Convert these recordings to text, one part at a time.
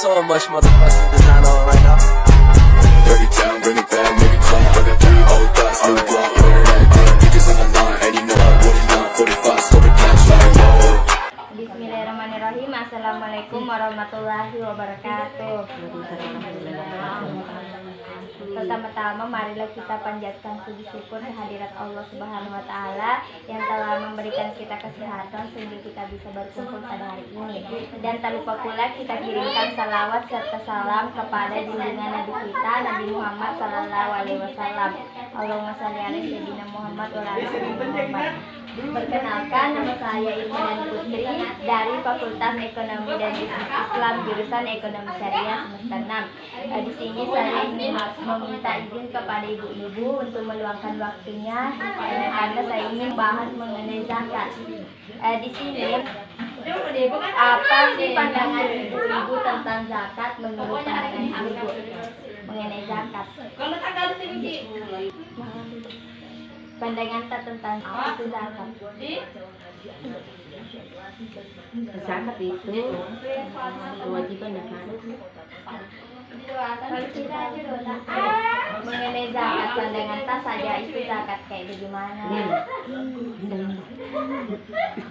so much motherfucking design on right now. Break it down, bring it back, make it clap. I got 3 old thoughts, new block, wear that thing. Niggas on the line, and you know I wouldn't not 45, so the cash like whoa. Bismillahirrahmanirrahim. Assalamualaikum warahmatullahi wabarakatuh. Pertama-tama marilah kita panjatkan puji syukur kehadirat Allah Subhanahu wa taala yang telah memberikan kita kesehatan sehingga kita bisa berkumpul pada hari ini. Dan tak lupa pula kita kirimkan salawat serta salam kepada junjungan Nabi kita Nabi Muhammad sallallahu alaihi wasallam. Allahumma shalli ala sayyidina Muhammad wa ala ali Muhammad. Perkenalkan, nama saya Irma Putri dari Fakultas Ekonomi dan Bisnis Islam jurusan Ekonomi Syariah semester 6. Di sini saya ingin meminta izin kepada ibu-ibu untuk meluangkan waktunya karena saya ingin bahas mengenai zakat. Di sini apa sih pandangan ibu-ibu tentang zakat menurut pandangan ibu mengenai zakat? Pandangan tentang apa itu zakat? Zakat itu kewajiban yang harus mengenai zakat, pandangan tak saja itu zakat kayak bagaimana?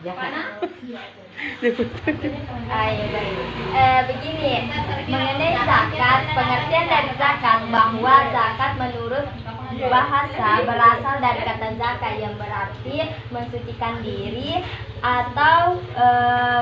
zakat. Ayo baik. Begini, mengenai zakat, pengertian dari zakat bahwa zakat menurut bahasa berasal dari kata zakat yang berarti mensucikan diri atau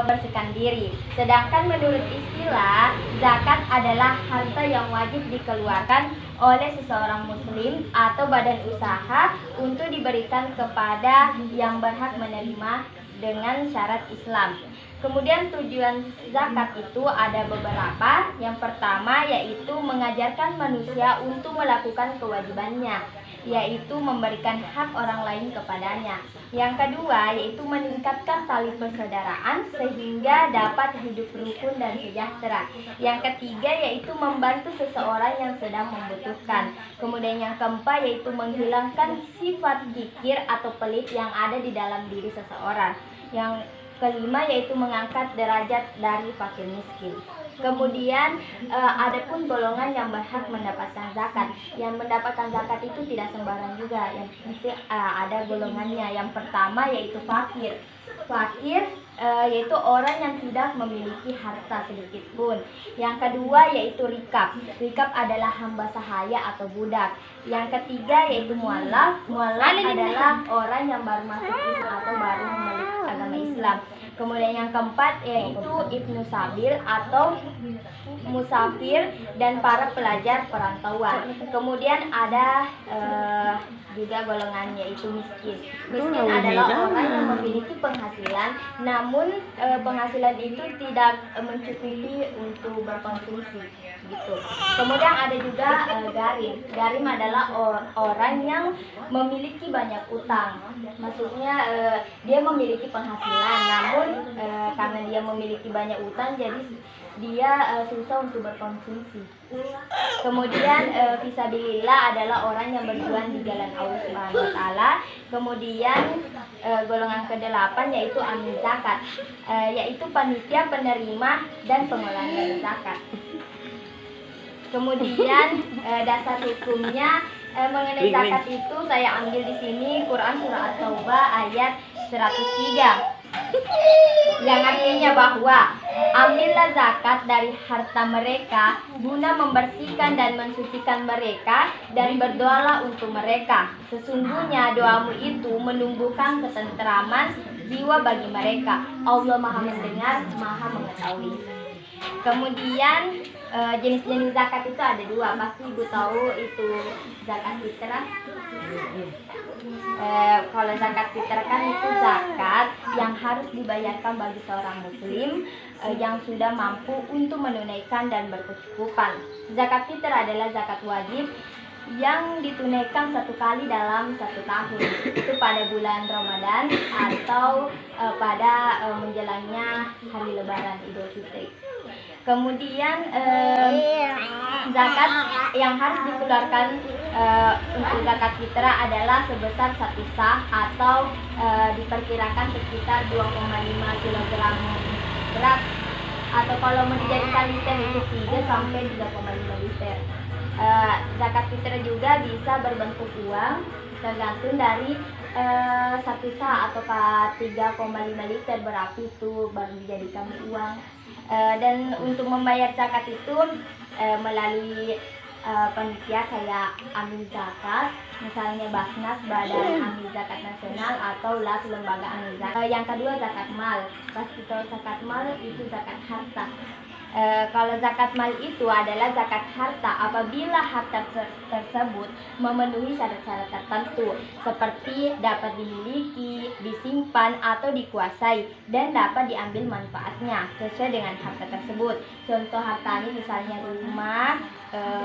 bersihkan diri. Sedangkan menurut istilah, zakat adalah harta yang wajib dikeluarkan oleh seseorang muslim atau badan usaha untuk diberikan kepada yang berhak menerima dengan syarat Islam. Kemudian tujuan zakat itu ada beberapa. Yang pertama yaitu mengajarkan manusia untuk melakukan kewajibannya, yaitu memberikan hak orang lain kepadanya. Yang kedua yaitu meningkatkan tali persaudaraan sehingga dapat hidup rukun dan sejahtera. Yang ketiga yaitu membantu seseorang yang sedang membutuhkan. Kemudian yang keempat yaitu menghilangkan sifat kikir atau pelit yang ada di dalam diri seseorang. Yang kelima yaitu mengangkat derajat dari fakir miskin. Kemudian adapun golongan yang berhak mendapatkan zakat. Yang mendapatkan zakat itu tidak sembarang juga. Yang mesti ada golongannya. Yang pertama yaitu fakir. Fakir yaitu orang yang tidak memiliki harta sedikit pun. Yang kedua yaitu rikab. Rikab adalah hamba sahaya atau budak. Yang ketiga yaitu mualaf. Mualaf adalah orang yang baru masuk Islam atau baru memeluk agama Islam. Kemudian yang keempat yaitu ibnu sabil atau musafir dan para pelajar perantauan. Kemudian ada juga golongan yaitu miskin. Miskin adalah orang yang memiliki penghasilan, namun penghasilan itu tidak mencukupi untuk berkonsumsi gitu. Kemudian ada juga garim. Garim adalah orang yang memiliki banyak utang. Maksudnya dia memiliki penghasilan, namun karena dia memiliki banyak utang jadi dia susah untuk berkonsumsi. Kemudian fisabilillah adalah orang yang berjuang di jalan Allah Subhanahu wa taala. Kemudian golongan ke-8 yaitu amil zakat, yaitu panitia penerima dan pengelola zakat. Kemudian dasar hukumnya mengenai zakat itu saya ambil di sini Quran surah At-Taubah ayat 103. Yang artinya bahwa ambillah zakat dari harta mereka guna membersihkan dan mensucikan mereka dan berdoalah untuk mereka. Sesungguhnya doamu itu menumbuhkan ketenteraman jiwa bagi mereka. Allah Maha mendengar, Maha mengetahui. Kemudian jenis-jenis zakat itu ada dua. Pasti ibu tahu itu zakat fitrah. Kalau zakat fitrah kan itu zakat yang harus dibayarkan bagi seorang muslim yang sudah mampu untuk menunaikan dan berkecukupan. Zakat fitrah adalah zakat wajib yang ditunaikan satu kali dalam satu tahun, itu pada bulan Ramadan atau pada menjelangnya hari Lebaran Idul Fitri. Kemudian zakat yang harus dikeluarkan untuk zakat fitrah adalah sebesar 1 sah atau diperkirakan sekitar 2,5 kg berat. atau kalau mau dijadikan liter itu 3 sampai 3,5 liter. Zakat fitrah juga bisa berbentuk uang, tergantung dari 1 sa atau 3,5 liter berarti itu baru dijadikan uang. Dan untuk membayar zakat itu melalui panitia kayak Amil Zakat, misalnya Basnas, Badan Amil Zakat Nasional, atau LAS, Lembaga Amil Zakat. Yang kedua zakat mal. Pasti tahu zakat mal itu zakat harta. Kalau zakat mal itu adalah zakat harta apabila harta tersebut memenuhi syarat-syarat tertentu seperti dapat dimiliki, disimpan atau dikuasai dan dapat diambil manfaatnya sesuai dengan harta tersebut. Contoh harta ini misalnya rumah,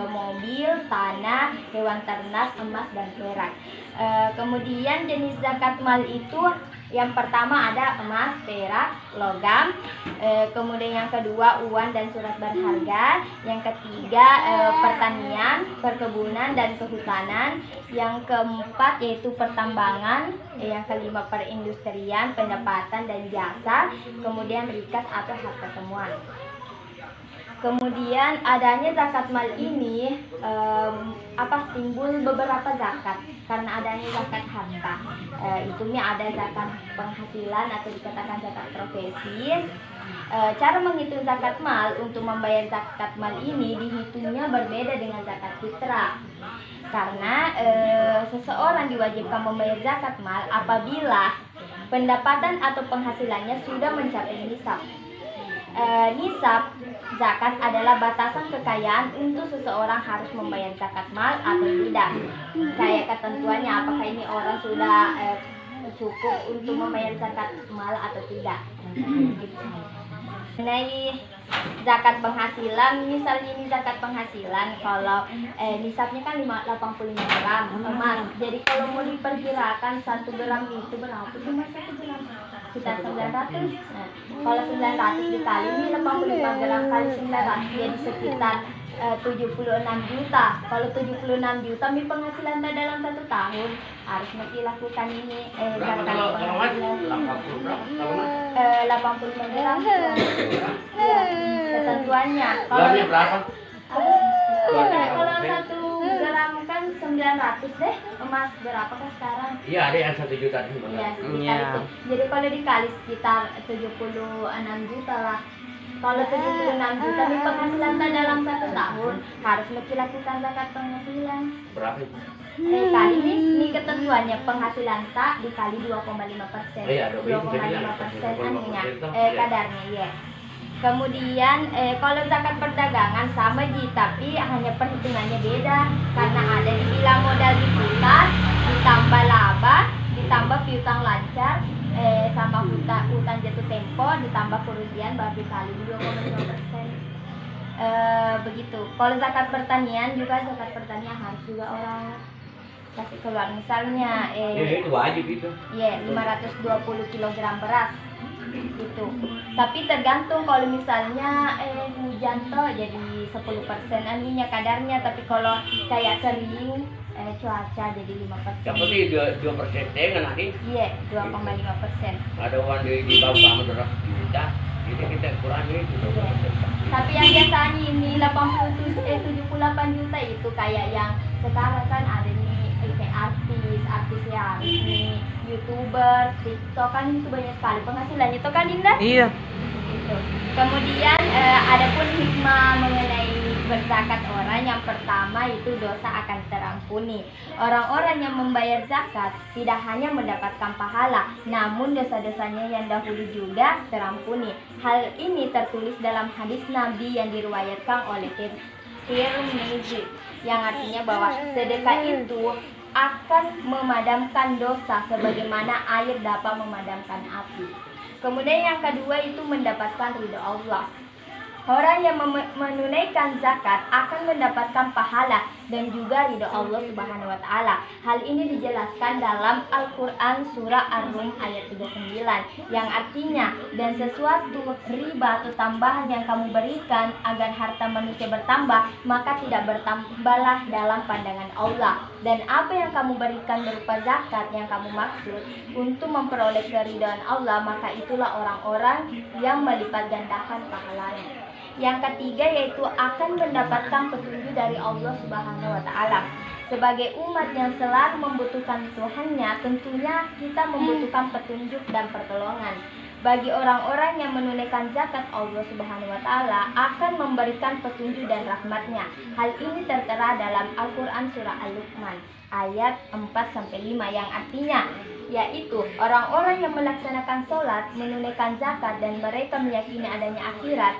mobil, tanah, hewan ternak, emas dan perak. Kemudian jenis zakat mal itu yang pertama ada emas, perak, logam. Kemudian yang kedua uang dan surat berharga. Yang ketiga pertanian, perkebunan dan kehutanan. Yang keempat yaitu pertambangan. Yang kelima perindustrian, pendapatan dan jasa. Kemudian rikas atau harta temuan. Kemudian adanya zakat mal ini timbul beberapa zakat karena adanya zakat harta. Itunya ada zakat penghasilan atau dikatakan zakat profesi. Cara menghitung zakat mal untuk membayar zakat mal ini dihitungnya berbeda dengan zakat fitrah. Karena seseorang diwajibkan membayar zakat mal apabila pendapatan atau penghasilannya sudah mencapai nisab. Nisab zakat adalah batasan kekayaan untuk seseorang harus membayar zakat mal atau tidak. Kayak ketentuannya apakah ini orang sudah cukup untuk membayar zakat mal atau tidak. Mengenai zakat penghasilan, misalnya ini zakat penghasilan, kalau nisabnya kan 85 gram emas. Jadi kalau mau diperkirakan 1 gram itu berapa sih mas 1 gram? Kita 900. Nah, kalau 900 dikali ini 85 gram kali 900 jadi sekitar 76 juta. Kalau 76 juta mi penghasilan dalam 1 tahun harus mesti lakukan ini zakat penghasilan 85 gram. Ya, ketentuannya. Kalau berapa? Kalau 1 gram kan 900 deh. Emas berapa kan sekarang? Iya, ada yang 1 juta. Iya, sekitar itu. Jadi kalau dikali sekitar 76 juta lah. Kalau 76 juta nih penghasilan dalam 1 tahun harus mesti lakukan zakat penghasilan. Berapa itu? Kali ini ketentuannya penghasilan tak dikali 2,5%. Iya, 2,5% anunya kadarnya ya. Kemudian kalau zakat perdagangan sama ji, tapi hanya perhitungannya beda karena ada dibilang modal diputar, ditambah laba, ditambah piutang lancar, sama hutang jatuh tempo, ditambah kerugian baru dikali 2,5%. Begitu. Kalau zakat pertanian juga zakat pertanian harus juga orang kasih keluar misalnya itu wajib itu. Iya, 520 kg beras itu. Tapi tergantung kalau misalnya hujan toh jadi 10% anunya kadarnya, tapi kalau kayak kering cuaca jadi 5%. Yang penting 2% dengan nanti. Iya, 2,5%. Ada uang di bawah sama 200 juta. Jadi kita kurangi itu 2%. Tapi yang biasanya ini 78 juta itu kayak yang sekarang kan ada nih kayak artis ya, ini YouTuber, TikTok kan itu banyak sekali penghasilannya itu kan Dinda? Iya. Gitu. Kemudian adapun hikmah mengenai berzakat orang, yang pertama itu dosa akan terampuni. Orang-orang yang membayar zakat tidak hanya mendapatkan pahala, namun dosa-dosanya yang dahulu juga terampuni. Hal ini tertulis dalam hadis Nabi yang diriwayatkan oleh Tirmidzi, yang artinya bahwa sedekah itu akan memadamkan dosa sebagaimana air dapat memadamkan api. Kemudian yang kedua itu mendapatkan ridho Allah. Orang yang menunaikan zakat akan mendapatkan pahala dan juga ridho Allah Subhanahu wa taala. Hal ini dijelaskan dalam Al-Qur'an surah Ar-Rum ayat 39 yang artinya, dan sesuatu riba atau tambahan yang kamu berikan agar harta manusia bertambah, maka tidak bertambahlah dalam pandangan Allah. Dan apa yang kamu berikan berupa zakat yang kamu maksud untuk memperoleh keridhaan Allah, maka itulah orang-orang yang melipat gandakan pahalanya. Yang ketiga yaitu akan mendapatkan petunjuk dari Allah Subhanahu wa taala. Sebagai umat yang selalu membutuhkan Tuhannya, tentunya kita membutuhkan petunjuk dan pertolongan. Bagi orang-orang yang menunaikan zakat, Allah Subhanahu wa taala akan memberikan petunjuk dan rahmat-Nya. Hal ini tertera dalam Al-Qur'an surah Al-Luqman ayat 4-5 yang artinya yaitu orang-orang yang melaksanakan sholat, menunaikan zakat, dan mereka meyakini adanya akhirat,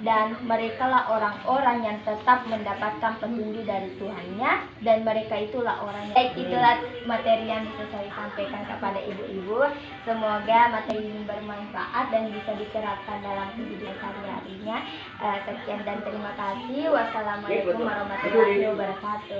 dan merekalah orang-orang yang tetap mendapatkan petunjuk dari Tuhannya, dan mereka itulah orang yang baik. Itulah materi yang bisa saya sampaikan kepada ibu-ibu. Semoga materi ini bermanfaat dan bisa diterapkan dalam kehidupan sehari-harinya. Sekian dan terima kasih. Wassalamualaikum warahmatullahi wabarakatuh.